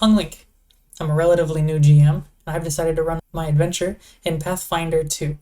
I'm Link. I'm a relatively new GM, and I've decided to run my adventure in Pathfinder 2.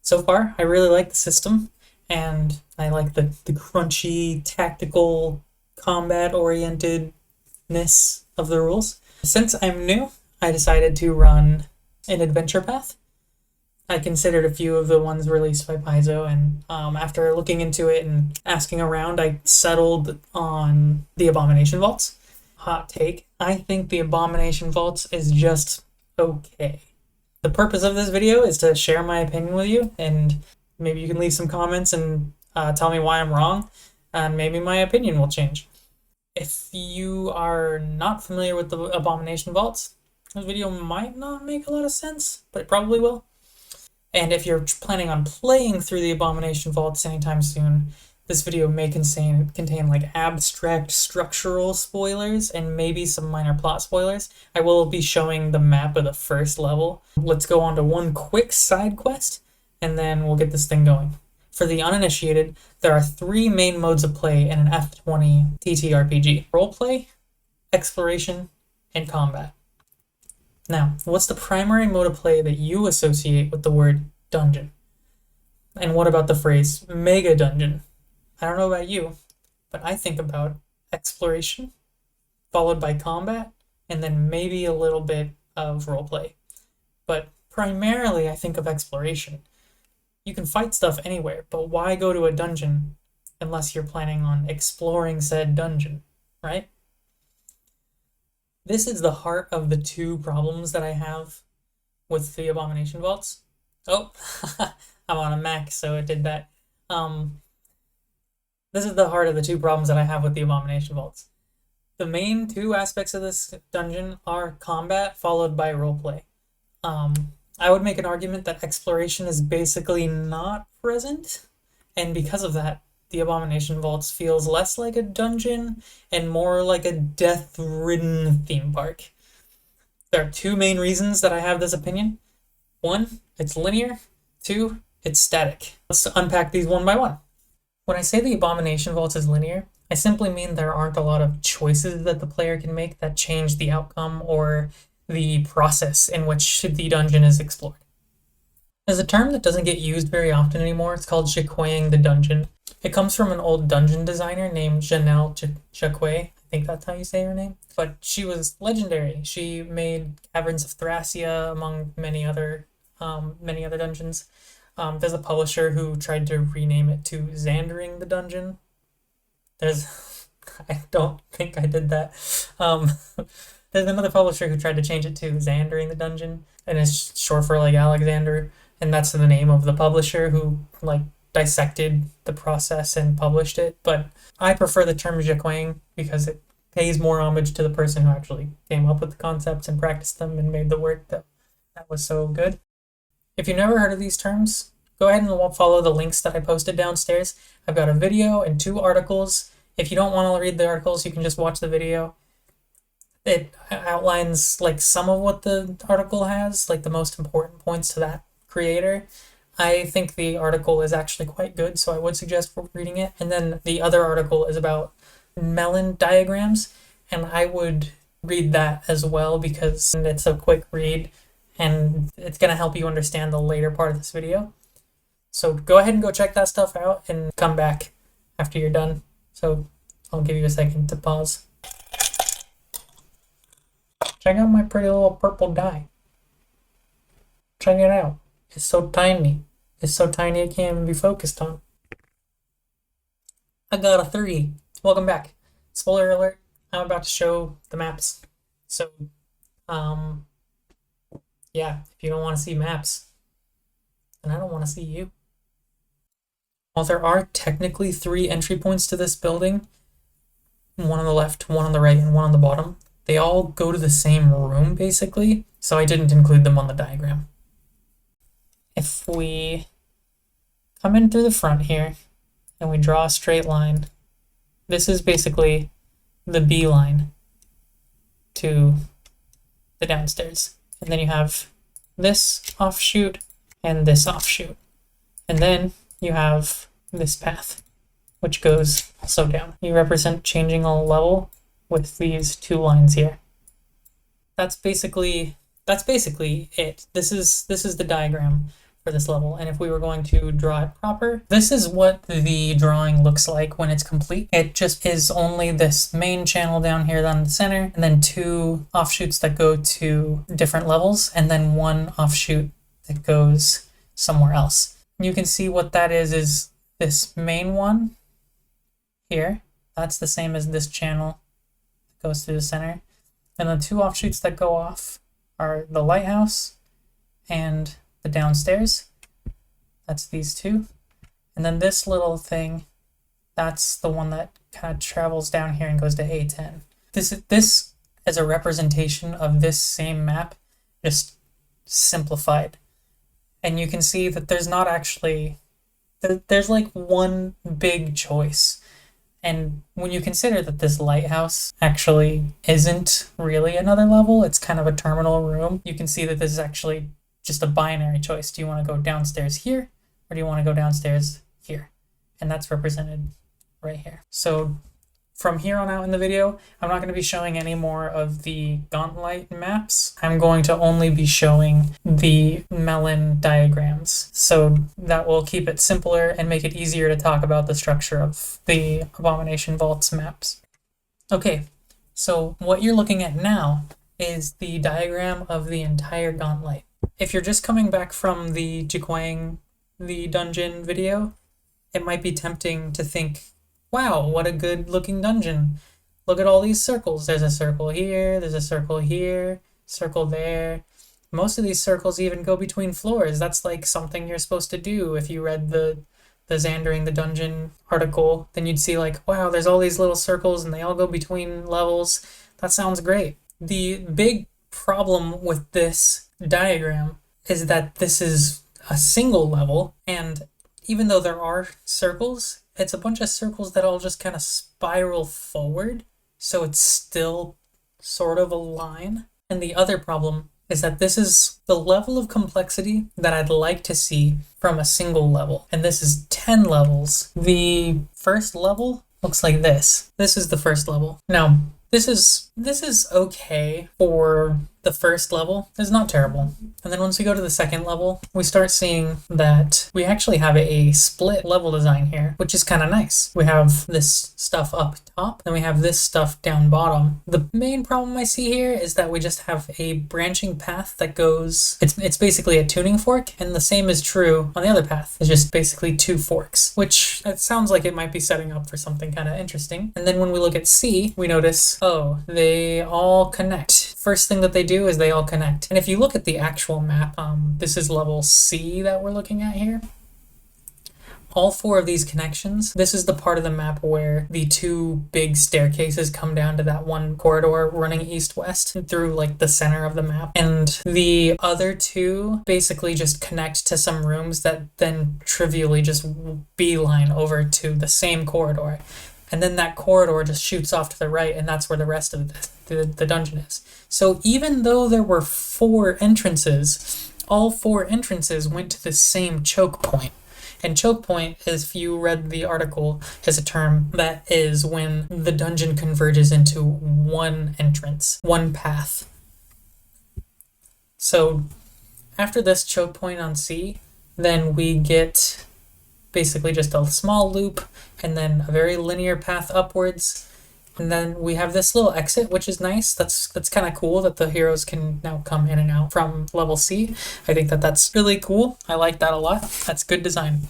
So far, I really like the system, and I like the crunchy, tactical, combat-orientedness of the rules. Since I'm new, I decided to run an adventure path. I considered a few of the ones released by Paizo, and after looking into it and asking around, I settled on the Abomination Vaults. Hot take, I think the Abomination Vaults is just okay. The purpose of this video is to share my opinion with you, and maybe you can leave some comments and tell me why I'm wrong, and maybe my opinion will change. If you are not familiar with the Abomination Vaults, this video might not make a lot of sense, but it probably will. And if you're planning on playing through the Abomination Vaults anytime soon, this video may contain like abstract structural spoilers and maybe some minor plot spoilers. I will be showing the map of the first level. Let's go on to one quick side quest, and then we'll get this thing going. For the uninitiated, there are 3 main modes of play in an F20 TTRPG: roleplay, exploration, and combat. Now, what's the primary mode of play that you associate with the word dungeon? And what about the phrase mega dungeon? I don't know about you, but I think about exploration, followed by combat, and then maybe a little bit of roleplay. But primarily, I think of exploration. You can fight stuff anywhere, but why go to a dungeon unless you're planning on exploring said dungeon, right? This is the heart of the 2 problems that I have with the Abomination Vaults. Oh, I'm on a Mac, so it did that. This is the heart of the 2 problems that I have with the Abomination Vaults. The main 2 aspects of this dungeon are combat followed by roleplay. I would make an argument that exploration is basically not present, and because of that, the Abomination Vaults feels less like a dungeon and more like a death-ridden theme park. There are 2 main reasons that I have this opinion. 1, it's linear. 2, it's static. Let's unpack these one by one. When I say the Abomination Vaults is linear, I simply mean there aren't a lot of choices that the player can make that change the outcome or the process in which the dungeon is explored. There's a term that doesn't get used very often anymore. It's called Jaquaying the dungeon. It comes from an old dungeon designer named Janelle Jacquet. I think that's how you say her name. But she was legendary. She made Caverns of Thracia, among many other dungeons. There's a publisher who tried to rename it to Xandering the Dungeon. I don't think I did that. There's another publisher who tried to change it to Xandering the Dungeon, and it's short for like Alexander, and that's the name of the publisher who like dissected the process and published it. But I prefer the term Jaquaying because it pays more homage to the person who actually came up with the concepts and practiced them and made the work that was so good. If you've never heard of these terms, go ahead and follow the links that I posted downstairs. I've got a video and 2 articles. If you don't want to read the articles, you can just watch the video. It outlines like some of what the article has, like the most important points to that creator. I think the article is actually quite good, so I would suggest reading it. And then the other article is about melon diagrams, and I would read that as well because it's a quick read and it's going to help you understand the later part of this video. So go ahead and go check that stuff out and come back after you're done. So I'll give you a second to pause. Check out my pretty little purple dye. Check it out. It's so tiny. It's so tiny it can't even be focused on. I got a 3. Welcome back. Spoiler alert, I'm about to show the maps. So, yeah, if you don't want to see maps, then I don't want to see you. While there are technically 3 entry points to this building, one on the left, one on the right, and one on the bottom, they all go to the same room, basically, so I didn't include them on the diagram. If we come in through the front here, and we draw a straight line, this is basically the B line to the downstairs. And then you have this offshoot and this offshoot. And then you have this path, which goes also down. You represent changing a level with these 2 lines here. that's basically it. This is the diagram for this level. And if we were going to draw it proper, this is what the drawing looks like when it's complete. It just is only this main channel down here on the center, and then 2 offshoots that go to different levels, and then 1 offshoot that goes somewhere else. You can see what that is this main one here. That's the same as this channel that goes through the center. And the 2 offshoots that go off are the lighthouse and the downstairs. That's these 2. And then this little thing, that's the one that kind of travels down here and goes to A10. This is a representation of this same map, just simplified. And you can see that there's not actually, there's like one big choice. And when you consider that this lighthouse actually isn't really another level, it's kind of a terminal room, you can see that this is actually just a binary choice. Do you want to go downstairs here, or do you want to go downstairs here? And that's represented right here. So from here on out in the video, I'm not going to be showing any more of the gauntlet maps. I'm going to only be showing the melon diagrams. So that will keep it simpler and make it easier to talk about the structure of the Abomination Vaults maps. Okay, so what you're looking at now is the diagram of the entire gauntlet. If you're just coming back from the Jiquang, the dungeon video, it might be tempting to think, wow, what a good looking dungeon. Look at all these circles. There's a circle here, there's a circle here, circle there. Most of these circles even go between floors. That's like something you're supposed to do. If you read the Xandering the Dungeon article, then you'd see like, wow, there's all these little circles and they all go between levels. That sounds great. The big problem with this diagram is that this is a single level, and even though there are circles, it's a bunch of circles that all just kind of spiral forward, so it's still sort of a line. And the other problem is that this is the level of complexity that I'd like to see from a single level, and this is 10 levels. The first level looks like this. This is the first level. Now, this is okay for the first level. It's not terrible. And then once we go to the second level, we start seeing that we actually have a split level design here, which is kind of nice. We have this stuff up top, and we have this stuff down bottom. The main problem I see here is that we just have a branching path that goes, it's basically a tuning fork, and the same is true on the other path. It's just basically 2 forks, which it sounds like it might be setting up for something kind of interesting. And then when we look at C, we notice, oh, they all connect. First thing that they do is they all connect. And if you look at the actual map, this is level C that we're looking at here. All 4 of these connections, this is the part of the map where the 2 big staircases come down to that one corridor running east-west through like the center of the map. And the other 2 basically just connect to some rooms that then trivially just beeline over to the same corridor. And then that corridor just shoots off to the right, and that's where the rest of the dungeon is. So even though there were 4 entrances, all 4 entrances went to the same choke point. And choke point, if you read the article, is a term that is when the dungeon converges into one entrance, one path. So after this choke point on C, then we get basically just a small loop and then a very linear path upwards. And then we have this little exit, which is nice. That's kind of cool that the heroes can now come in and out from level C. I think that that's really cool. I like that a lot. That's good design.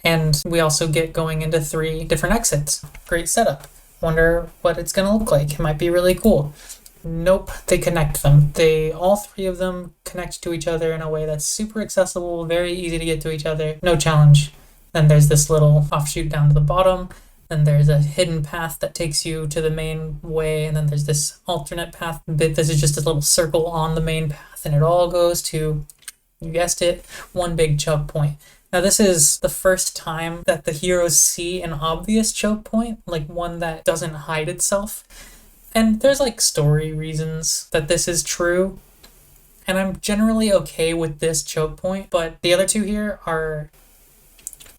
And we also get going into 3 different exits. Great setup. Wonder what it's going to look like. It might be really cool. Nope, they connect them. All 3 of them connect to each other in a way that's super accessible, very easy to get to each other. No challenge. Then there's this little offshoot down to the bottom. Then there's a hidden path that takes you to the main way, and then there's this alternate path bit. This is just a little circle on the main path, and it all goes to, you guessed it, one big choke point. Now this is the first time that the heroes see an obvious choke point, like one that doesn't hide itself. And there's like story reasons that this is true, and I'm generally okay with this choke point, but the other 2 here are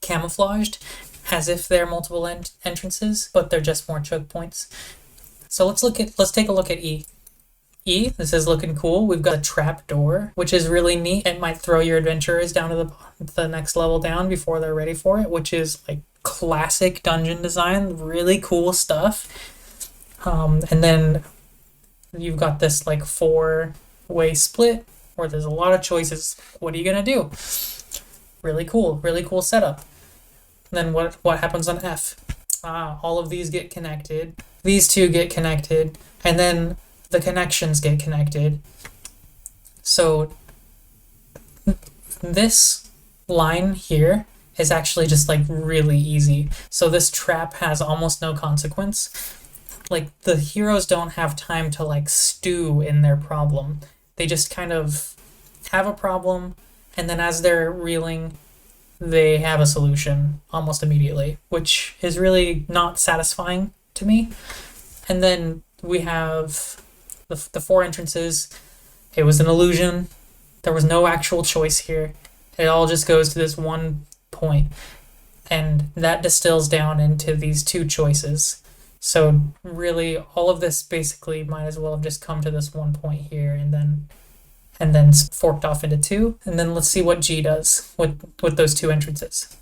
camouflaged as if they're multiple entrances, but they're just more choke points. So let's take a look at E. E, this is looking cool. We've got a trap door, which is really neat. It might throw your adventurers down to the next level down before they're ready for it, which is like classic dungeon design. Really cool stuff. And then you've got this like 4-way split where there's a lot of choices. What are you gonna do? Really cool setup. And then what happens on F? All of these get connected. These two get connected, and then the connections get connected. So this line here is actually just like really easy. So this trap has almost no consequence. Like the heroes don't have time to like stew in their problem. They just kind of have a problem, and then as they're reeling, they have a solution almost immediately, which is really not satisfying to me. And then we have the 4 entrances. It was an illusion. There was no actual choice here. It all just goes to this one point, and that distills down into these 2 choices. So really, all of this basically might as well have just come to this one point here, and then forked off into 2. And then let's see what G does with those 2 entrances.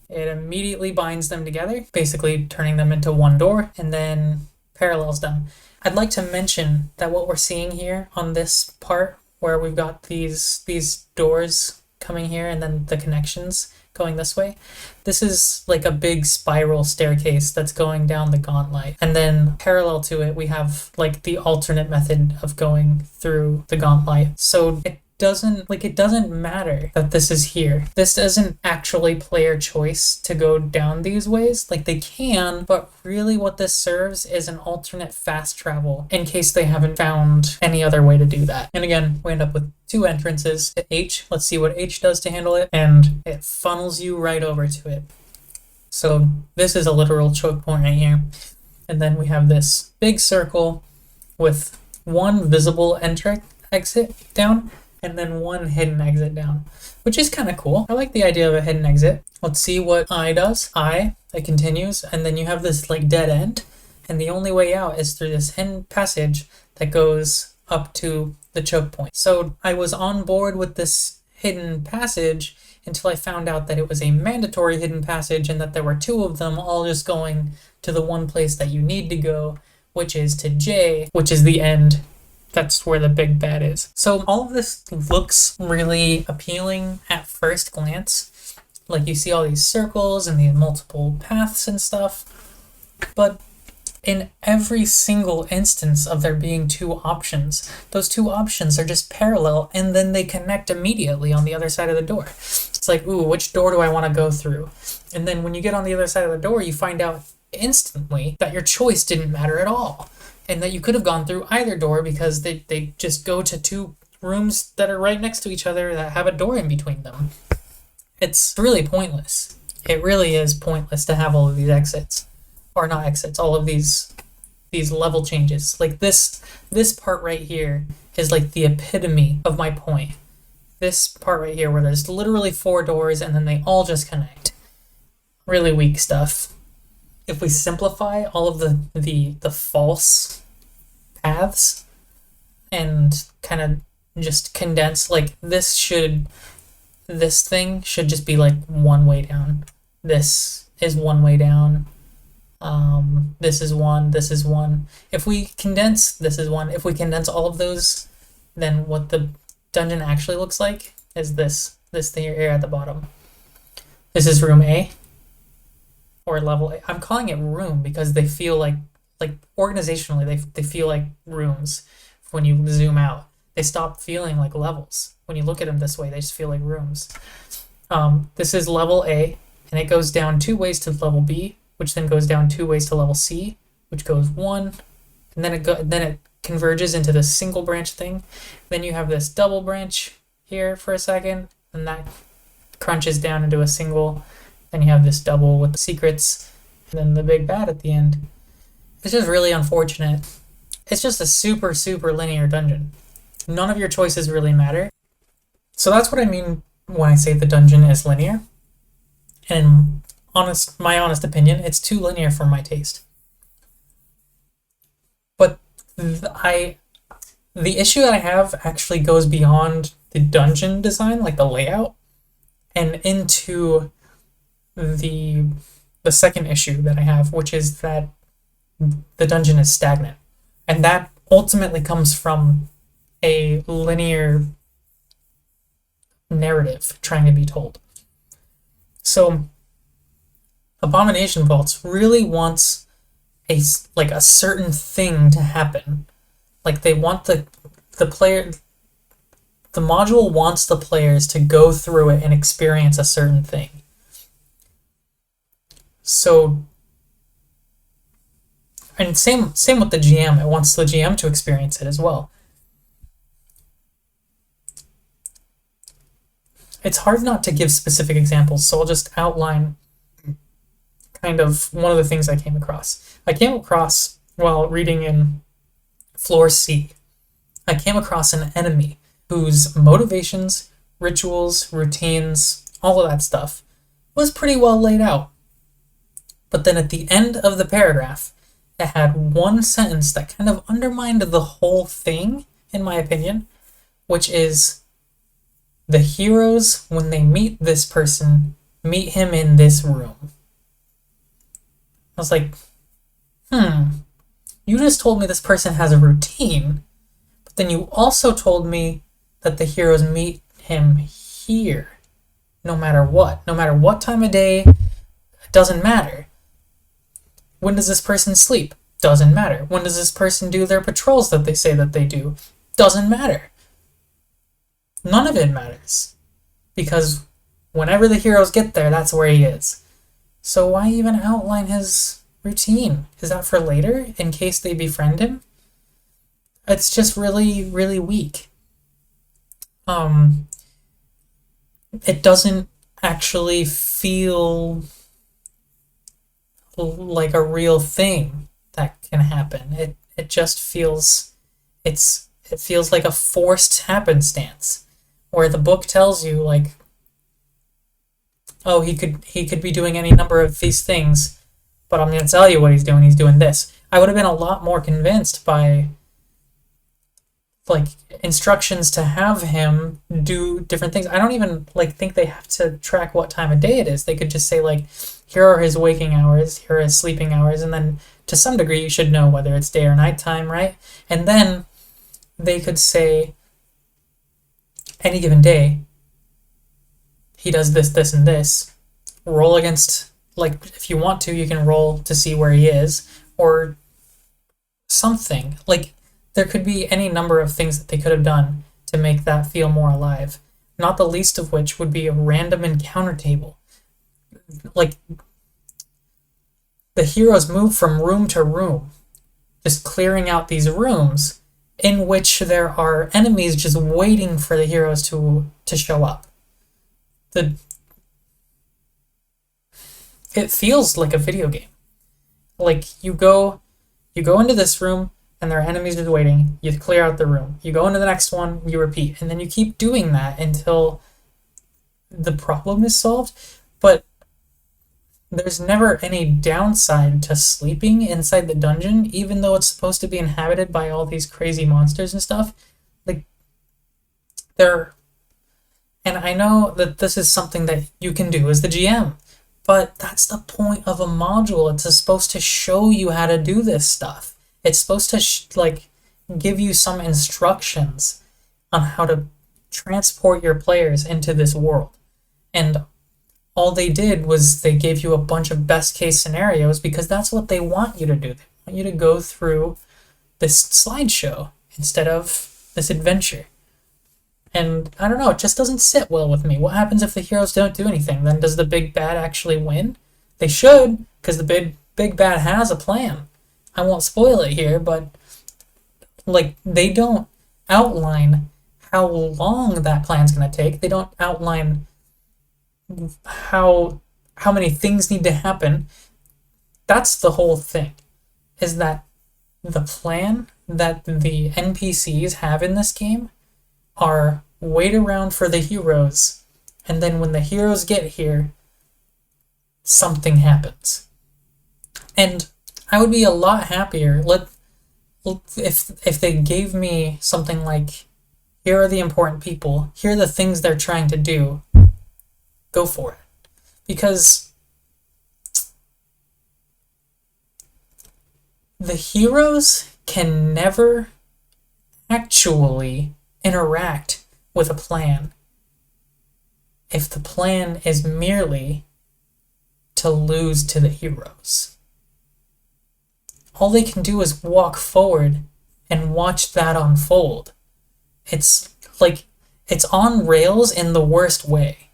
It immediately binds them together, basically turning them into one door, and then parallels them. I'd like to mention that what we're seeing here on this part, where we've got these doors coming here and then the connections going this way, this is like a big spiral staircase that's going down the gauntlet. And then parallel to it, we have like the alternate method of going through the gauntlet. So it doesn't matter that this is here. This doesn't actually player choice to go down these ways. Like they can, but really what this serves is an alternate fast travel in case they haven't found any other way to do that. And again, we end up with 2 entrances. H, let's see what H does to handle it, and it funnels you right over to it. So this is a literal choke point right here. And then we have this big circle with 1 visible exit down, and then 1 hidden exit down, which is kind of cool. I like the idea of a hidden exit. Let's see what I does. It continues, and then you have this like dead end, and the only way out is through this hidden passage that goes up to the choke point. So I was on board with this hidden passage until I found out that it was a mandatory hidden passage and that there were 2 of them all just going to the one place that you need to go, which is to J, which is the end. That's where the big bad is. So all of this looks really appealing at first glance. Like you see all these circles and these multiple paths and stuff. But in every single instance of there being 2 options, those 2 options are just parallel and then they connect immediately on the other side of the door. It's like, ooh, which door do I want to go through? And then when you get on the other side of the door, you find out instantly that your choice didn't matter at all. And that you could have gone through either door because they just go to 2 rooms that are right next to each other that have a door in between them. It's really pointless. It really is pointless to have all of these exits. Or not exits, all of these level changes. Like this part right here is like the epitome of my point. This part right here where there's literally 4 doors and then they all just connect. Really weak stuff. If we simplify all of the false paths and kind of just condense, like this thing should just be like 1 way down. This is 1 way down. This is 1, this is 1. If we condense, this is 1. If we condense all of those, then what the dungeon actually looks like is this thing here at the bottom. This is room A. Or level A. I'm calling it room because they feel like organizationally they feel like rooms when you zoom out. They stop feeling like levels. When you look at them this way, they just feel like rooms. This is level A, and it goes down 2 ways to level B, which then goes down 2 ways to level C, which goes 1, and then it converges into this single branch thing. Then you have this double branch here for a second, and that crunches down into a single. Then you have this double with the secrets, and then the big bad at the end. It's just really unfortunate. It's just a super, super linear dungeon. None of your choices really matter. So that's what I mean when I say the dungeon is linear. And my honest opinion, it's too linear for my taste. But The issue that I have actually goes beyond the dungeon design, like the layout, and into the the second issue that I have, which is that the dungeon is stagnant. And that ultimately comes from a linear narrative trying to be told. So Abomination Vaults really wants a certain thing to happen. Like they want the player the module wants the players to go through it and experience a certain thing. So, and same with the GM. It wants the GM to experience it as well. It's hard not to give specific examples, so I'll just outline kind of one of the things I came across. I came across while reading in Floor C. I came across an enemy whose motivations, rituals, routines, all of that stuff was pretty well laid out. But then at the end of the paragraph, it had one sentence that kind of undermined the whole thing, in my opinion, which is the heroes, when they meet this person, meet him in this room. I was like, you just told me this person has a routine, but then you also told me that the heroes meet him here, no matter what time of day, it doesn't matter. When does this person sleep? Doesn't matter. When does this person do their patrols that they say that they do? Doesn't matter. None of it matters. Because whenever the heroes get there, that's where he is. So why even outline his routine? Is that for later, in case they befriend him? It's just really, really weak. It doesn't actually feel like a real thing that can happen. It just feels it feels like a forced happenstance, where the book tells you like, oh, he could be doing any number of these things, but I'm gonna tell you what he's doing. He's doing this. I would have been a lot more convinced by like instructions to have him do different things. I don't even like think they have to track what time of day it is. They could just say like, here are his waking hours, here are his sleeping hours, and then to some degree you should know whether it's day or night time, right? And then they could say any given day he does this, this, and this. Roll against, like, if you want to, you can roll to see where he is, or something. Like, there could be any number of things that they could have done to make that feel more alive. Not the least of which would be a random encounter table. Like, the heroes move from room to room, just clearing out these rooms in which there are enemies just waiting for the heroes to show up. It feels like a video game. Like, you go into this room, and there are enemies just waiting. You clear out the room. You go into the next one, you repeat. And then you keep doing that until the problem is solved. But there's never any downside to sleeping inside the dungeon, even though it's supposed to be inhabited by all these crazy monsters and stuff. Like, and I know that this is something that you can do as the GM, but that's the point of a module. It's supposed to show you how to do this stuff. It's supposed to give you some instructions on how to transport your players into this world. And all they did was they gave you a bunch of best case scenarios because that's what they want you to do. They want you to go through this slideshow instead of this adventure. And I don't know, it just doesn't sit well with me. What happens if the heroes don't do anything? Then does the big bad actually win? They should, because the big bad has a plan. I won't spoil it here, but like, they don't outline how long that plan's going to take. They don't outline how many things need to happen. That's the whole thing, is that the plan that the NPCs have in this game are wait around for the heroes, and then when the heroes get here, something happens. And I would be a lot happier. if they gave me something like, here are the important people, here are the things they're trying to do, go for it. Because the heroes can never actually interact with a plan if the plan is merely to lose to the heroes. All they can do is walk forward and watch that unfold. It's like, it's on rails in the worst way.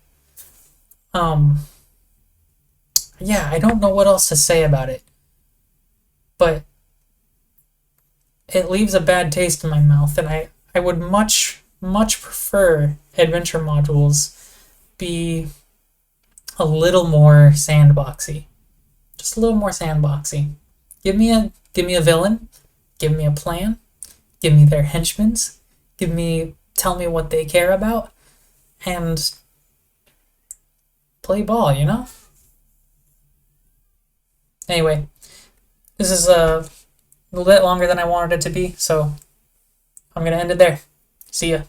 Yeah, I don't know what else to say about it, but it leaves a bad taste in my mouth, and I would much prefer adventure modules be a little more sandboxy. Just a little more sandboxy. Give me a villain, give me a plan, give me their henchmen, tell me what they care about, and play ball, you know? Anyway, this is a little bit longer than I wanted it to be, so I'm gonna end it there. See ya.